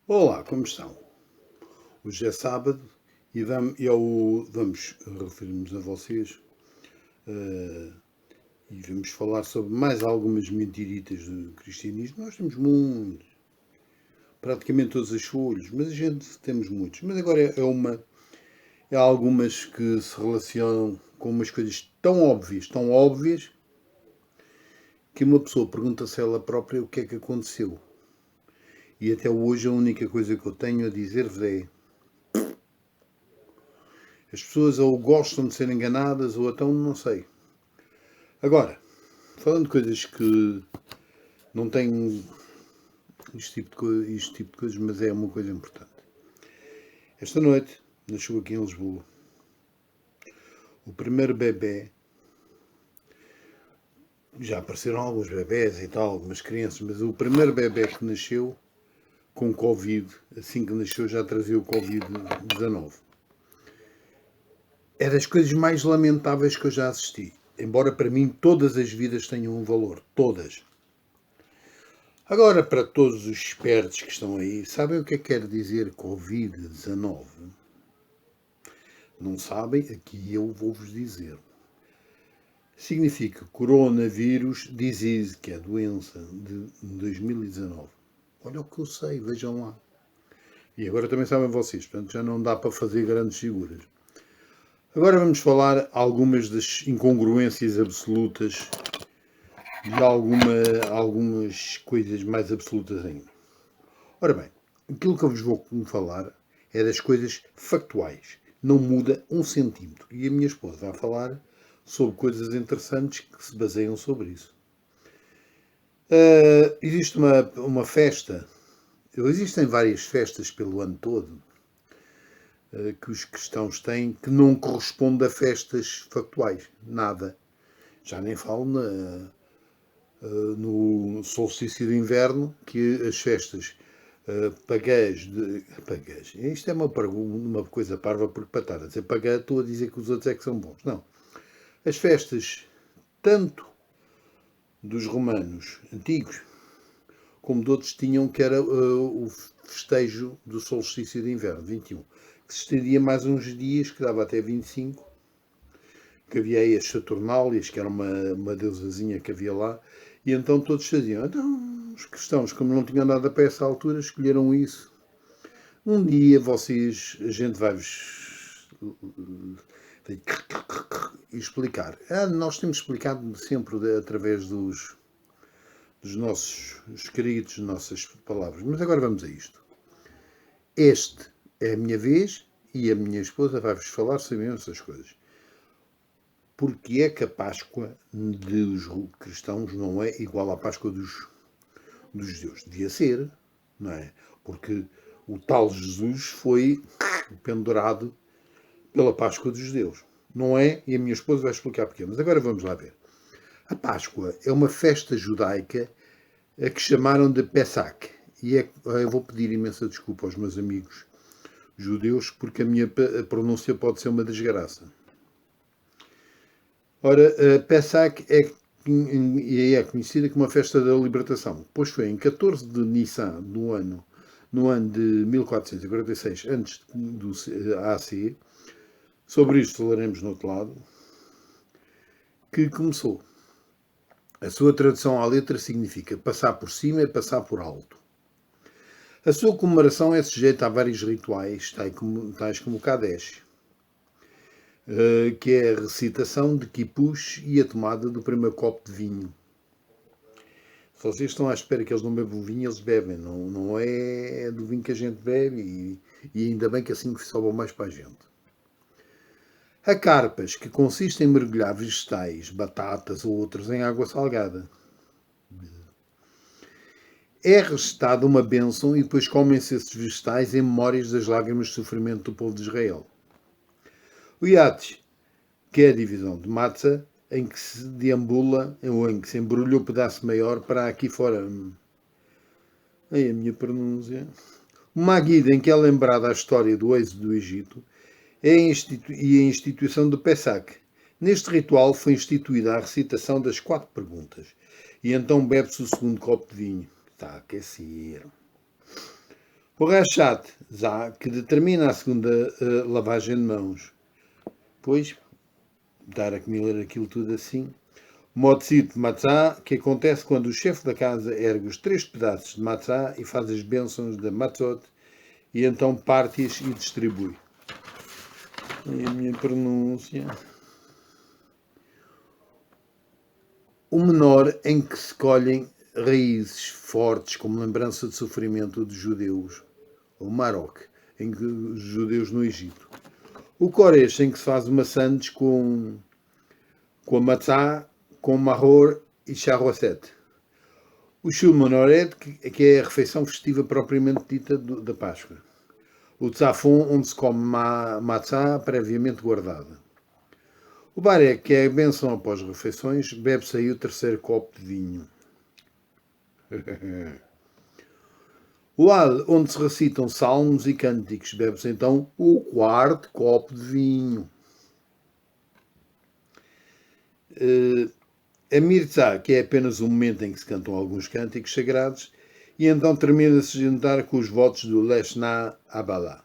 Olá, como estão? Hoje é sábado e vamos referir-nos a vocês eh, e vamos falar sobre mais algumas mentiritas do cristianismo. Nós temos muitos, praticamente todas as folhas, mas a gente temos muitos. Mas agora é algumas que se relacionam com umas coisas tão óbvias, que uma pessoa pergunta-se ela própria o que é que aconteceu. E até hoje a única coisa que eu tenho a dizer-vos é: as pessoas ou gostam de ser enganadas ou então não sei. Agora, falando de coisas que não têm este tipo de coisas, mas é uma coisa importante. Esta noite nasceu aqui em Lisboa o primeiro bebê. Já apareceram alguns bebés e tal, algumas crianças, mas o primeiro bebê que nasceu com Covid, assim que nasceu já trazia o Covid-19. É das coisas mais lamentáveis que eu já assisti. Embora para mim todas as vidas tenham um valor. Todas. Agora, para todos os espertos que estão aí, sabem o que é que quer dizer Covid-19? Não sabem? Aqui eu vou-vos dizer. Significa Coronavírus Disease, que é a doença de 2019. Olha o que eu sei, vejam lá. E agora também sabem vocês, portanto já não dá para fazer grandes figuras. Agora vamos falar algumas das incongruências absolutas de algumas coisas mais absolutas ainda. Ora bem, aquilo que eu vos vou falar é das coisas factuais. Não muda um centímetro. E a minha esposa vai falar sobre coisas interessantes que se baseiam sobre isso. Existe uma festa, existem várias festas pelo ano todo que os cristãos têm que não correspondem a festas factuais. Nada. Já nem falo no solstício de inverno, que as festas pagãs. Isto é uma coisa parva, porque para estar a dizer pagã, estou a dizer que os outros é que são bons. Não. As festas, tanto dos romanos antigos, como de outros, tinham que era o festejo do solstício de inverno, 21, que se estendia mais uns dias, que dava até 25, que havia aí as Saturnálias, que era uma deusazinha que havia lá, e então todos faziam. Então, os cristãos, como não tinham nada para essa altura, escolheram isso. Um dia a gente vai-vos explicar. Nós temos explicado sempre através dos nossos escritos, nossas palavras. Mas agora vamos a isto. Este é a minha vez e a minha esposa vai-vos falar sobre essas coisas. Porque é que a Páscoa dos cristãos não é igual à Páscoa dos judeus? Devia ser, não é? Porque o tal Jesus foi pendurado pela Páscoa dos judeus. Não é? E a minha esposa vai explicar porquê. Mas agora vamos lá ver. A Páscoa é uma festa judaica a que chamaram de Pesach. E eu vou pedir imensa desculpa aos meus amigos judeus, porque a minha pronúncia pode ser uma desgraça. Ora, Pesach é conhecida como a festa da libertação, pois foi em 14 de Nissan no ano de 1446, antes do AC, sobre isto falaremos no outro lado, que começou. A sua tradução à letra significa passar por cima e passar por alto. A sua comemoração é sujeita a vários rituais, tais como o Kadesh, que é a recitação de Kippush e a tomada do primeiro copo de vinho. Se vocês estão à espera que eles não bebam vinho, eles bebem. Não é do vinho que a gente bebe e ainda bem que assim sobra mais para a gente. Há carpas, que consiste em mergulhar vegetais, batatas ou outros em água salgada. É recitada uma bênção e depois comem-se esses vegetais em memórias das lágrimas de sofrimento do povo de Israel. O Yates, que é a divisão de matzah, em que se deambula, ou em que se embrulha o pedaço maior para aqui fora. Aí a minha pronúncia. Uma guida em que é lembrada a história do êxodo do Egito e a instituição do Pesach. Neste ritual foi instituída a recitação das 4 perguntas. E então bebe-se o segundo copo de vinho. Está a aquecer. Porrachat, já, que determina a segunda lavagem de mãos. Pois, dar a comer aquilo tudo assim. Motzit matzah, que acontece quando o chefe da casa ergue os 3 pedaços de matzah e faz as bênçãos da matzot e então parte-as e distribui. E a minha pronúncia. O menor em que se colhem raízes fortes como lembrança de sofrimento dos judeus, o Marok, em que os judeus no Egito. O Koresh, em que se faz uma sandes com a matzá, com marror e charroset. O Shulmanored, que é a refeição festiva propriamente dita da Páscoa. O Tzafon, onde se come matzá previamente guardada. O Baré, que é a bênção após refeições, bebe-se aí o 3º copo de vinho. O Al, onde se recitam salmos e cânticos, bebe-se então o 4º copo de vinho. A Mirzá, que é apenas o momento em que se cantam alguns cânticos sagrados, e então termina-se a jantar com os votos do Leshna Abalá.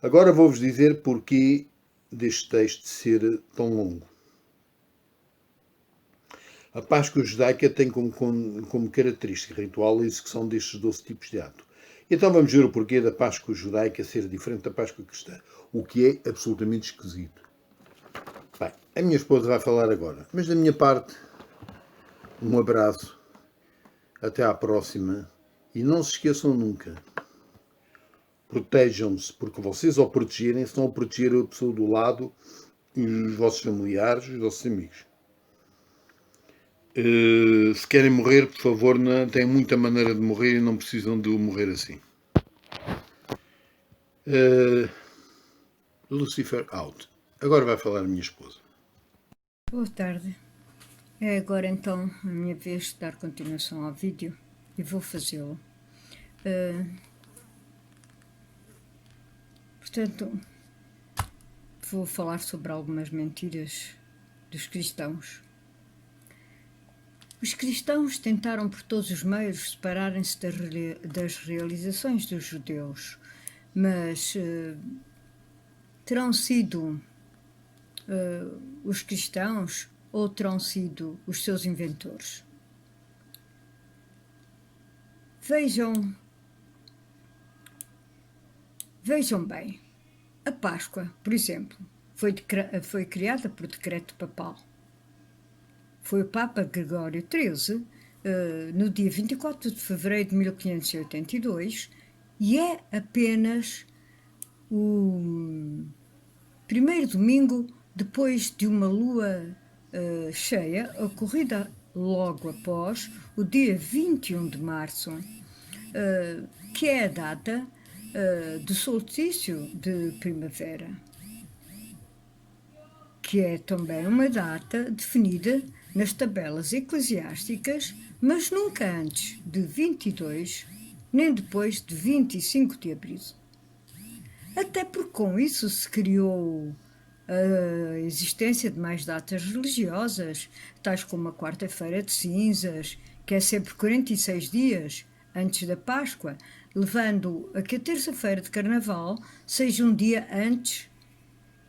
Agora vou-vos dizer porquê deste texto ser tão longo. A Páscoa judaica tem como característica ritual a execução destes 12 tipos de ato. Então vamos ver o porquê da Páscoa judaica ser diferente da Páscoa cristã, o que é absolutamente esquisito. Bem, a minha esposa vai falar agora, mas da minha parte, um abraço, até à próxima e não se esqueçam nunca, protejam-se, porque vocês ao protegerem estão a proteger a pessoa do lado e os vossos familiares, os vossos amigos. Se querem morrer, por favor, têm muita maneira de morrer e não precisam de morrer assim. Lucifer out. Agora vai falar a minha esposa. Boa tarde. É agora então a minha vez de dar continuação ao vídeo e vou fazê-lo. Portanto, vou falar sobre algumas mentiras dos cristãos. Os cristãos tentaram por todos os meios separarem-se das realizações dos judeus, mas terão sido os cristãos ou terão sido os seus inventores? Vejam bem, a Páscoa, por exemplo, foi criada por decreto papal. Foi o Papa Gregório XIII, no dia 24 de fevereiro de 1582, e é apenas o primeiro domingo depois de uma lua cheia, ocorrida logo após o dia 21 de março, que é a data do solstício de primavera, que é também uma data definida nas tabelas eclesiásticas, mas nunca antes de 22, nem depois de 25 de abril. Até porque com isso se criou a existência de mais datas religiosas, tais como a Quarta-feira de Cinzas, que é sempre 46 dias antes da Páscoa, levando a que a Terça-feira de Carnaval seja um dia antes,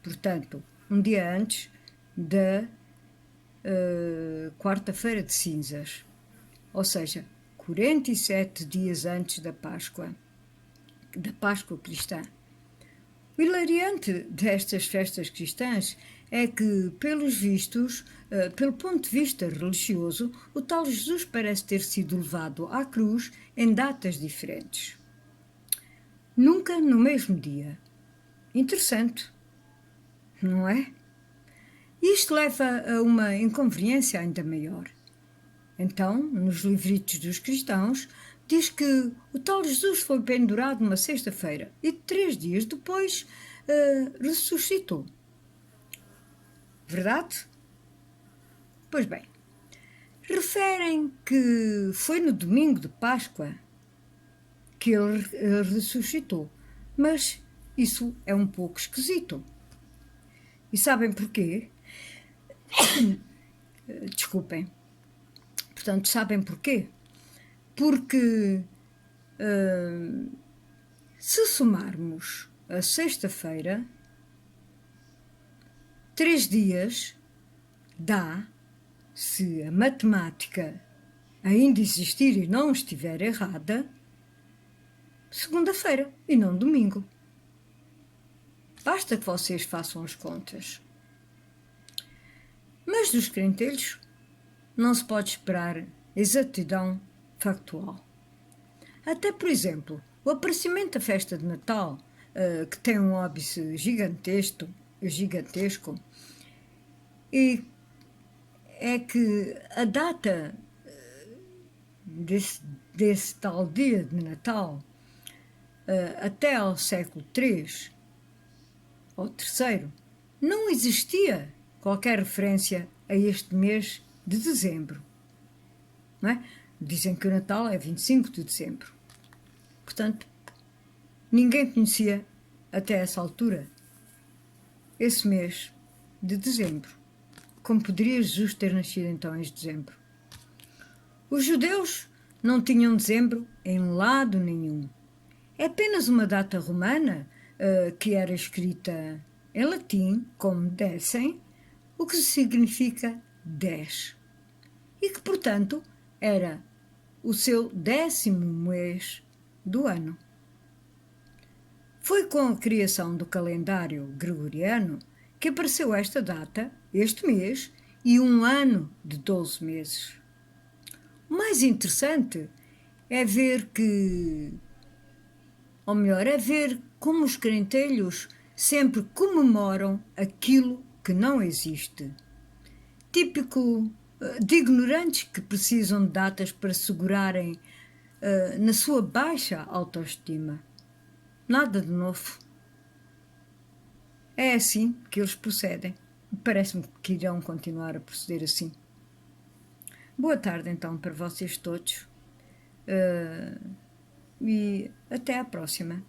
portanto, um dia antes da Quarta-feira de Cinzas, ou seja, 47 dias antes da Páscoa cristã. O hilariante destas festas cristãs é que, pelos vistos, pelo ponto de vista religioso, o tal Jesus parece ter sido levado à cruz em datas diferentes. Nunca no mesmo dia. Interessante, não é? Isto leva a uma inconveniência ainda maior. Então, nos livritos dos cristãos, diz que o tal Jesus foi pendurado numa sexta-feira e 3 dias depois ressuscitou. Verdade? Pois bem, referem que foi no domingo de Páscoa que ele ressuscitou, mas isso é um pouco esquisito. E sabem porquê? Desculpem. Portanto, sabem porquê? Porque Se somarmos a sexta-feira, 3 dias dá, se a matemática ainda existir e não estiver errada, segunda-feira e não domingo. Basta que vocês façam as contas. Mas dos crentelhos não se pode esperar exatidão factual. Até, por exemplo, o aparecimento da festa de Natal, que tem um óbice gigantesco, e é que a data desse tal dia de Natal, até ao século III ou III, não existia qualquer referência a este mês de dezembro. Não é? Dizem que o Natal é 25 de dezembro. Portanto, ninguém conhecia até essa altura esse mês de dezembro. Como poderia Jesus ter nascido então em dezembro? Os judeus não tinham dezembro em lado nenhum. É apenas uma data romana que era escrita em latim como decem, o que significa 10. E que, portanto, era o seu 10º mês do ano. Foi com a criação do calendário gregoriano que apareceu esta data, este mês, e um ano de 12 meses. O mais interessante é ver como os crentelhos sempre comemoram aquilo que não existe. Típico de ignorantes que precisam de datas para segurarem na sua baixa autoestima. Nada de novo. É assim que eles procedem. Parece-me que irão continuar a proceder assim. Boa tarde, então, para vocês todos. E até à próxima.